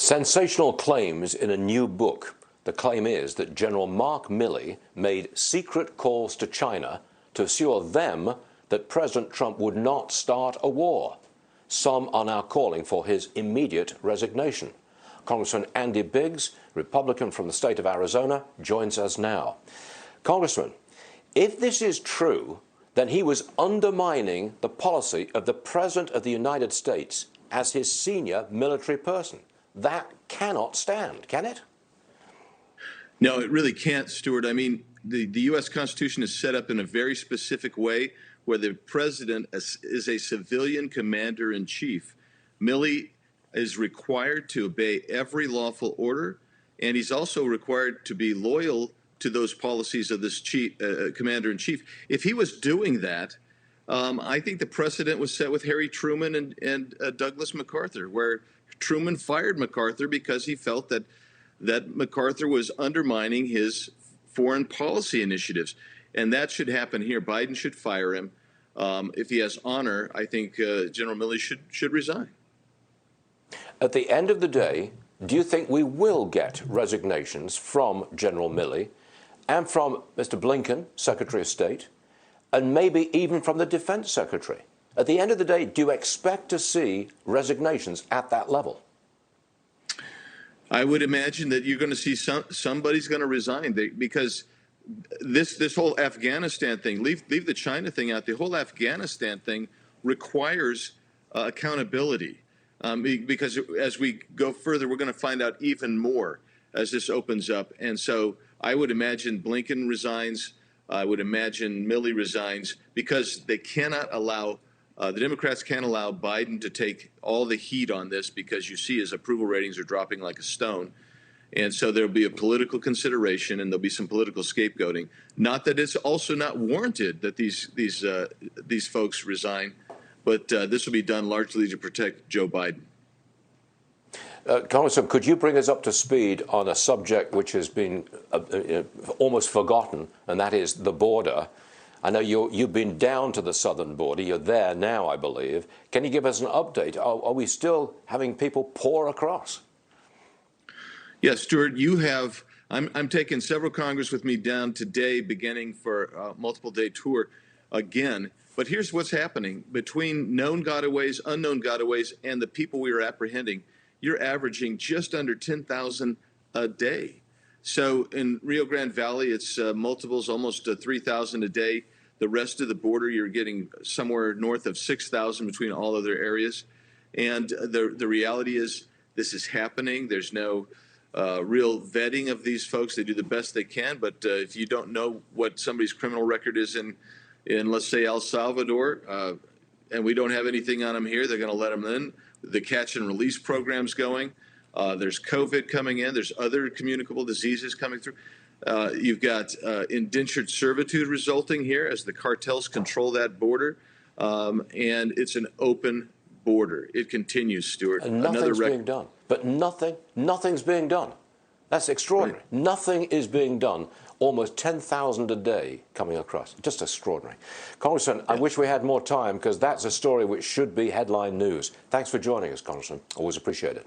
Sensational claims in a new book. The claim is that General Mark Milley made secret calls to China to assure them that President Trump would not start a war. Some are now calling for his immediate resignation. Congressman Andy Biggs, Republican from the state of Arizona, joins us now. Congressman, if this is true, then he was undermining the policy of the President of the United States as his senior military person. That cannot stand, can it? No, it really can't, Stuart. I mean, the U.S. Constitution is set up in a very specific way where the president is a civilian commander-in-chief. Milley is required to obey every lawful order, and he's also required to be loyal to those policies of this commander-in-chief. If he was doing that, I think the precedent was set with Harry Truman and Douglas MacArthur, where Truman fired MacArthur because he felt that MacArthur was undermining his foreign policy initiatives. And that should happen here. Biden should fire him. If he has honor, I think General Milley should resign. At the end of the day, do you think we will get resignations from General Milley and from Mr. Blinken, Secretary of State, and maybe even from the Defense Secretary? At the end of the day, do you expect to see resignations at that level? I would imagine that you're going to see somebody's going to resign because this whole Afghanistan thing, leave the China thing out. The whole Afghanistan thing requires accountability because as we go further, we're going to find out even more as this opens up. And so I would imagine Blinken resigns. I would imagine Milley resigns because they cannot allow the Democrats can't allow Biden to take all the heat on this because you see his approval ratings are dropping like a stone. And so there'll be a political consideration and there'll be some political scapegoating. Not that it's also not warranted that these folks resign, but this will be done largely to protect Joe Biden. Congressman, could you bring us up to speed on a subject which has been almost forgotten, and that is the border? I know you've been down to the southern border. You're there now, I believe. Can you give us an update? Are we still having people pour across? Yes, Stuart, you have. I'm taking several Congress with me down today, beginning for a multiple-day tour again. But here's what's happening. Between known gotaways, unknown gotaways, and the people we are apprehending, you're averaging just under 10,000 a day. So in Rio Grande Valley, it's multiples, almost 3,000 a day. The rest of the border, you're getting somewhere north of 6,000 between all other areas. And the reality is this is happening. There's no real vetting of these folks. They do the best they can. But if you don't know what somebody's criminal record is in let's say, El Salvador, and we don't have anything on them here, they're going to let them in. The catch and release program's going. There's COVID coming in. There's other communicable diseases coming through. You've got indentured servitude resulting here as the cartels control that border. And it's an open border. It continues, Stuart. And nothing's being done. But nothing's being done. That's extraordinary. Right. Nothing is being done. Almost 10,000 a day coming across. Just extraordinary. Congressman, I wish we had more time because that's a story which should be headline news. Thanks for joining us, Congressman. Always appreciate it.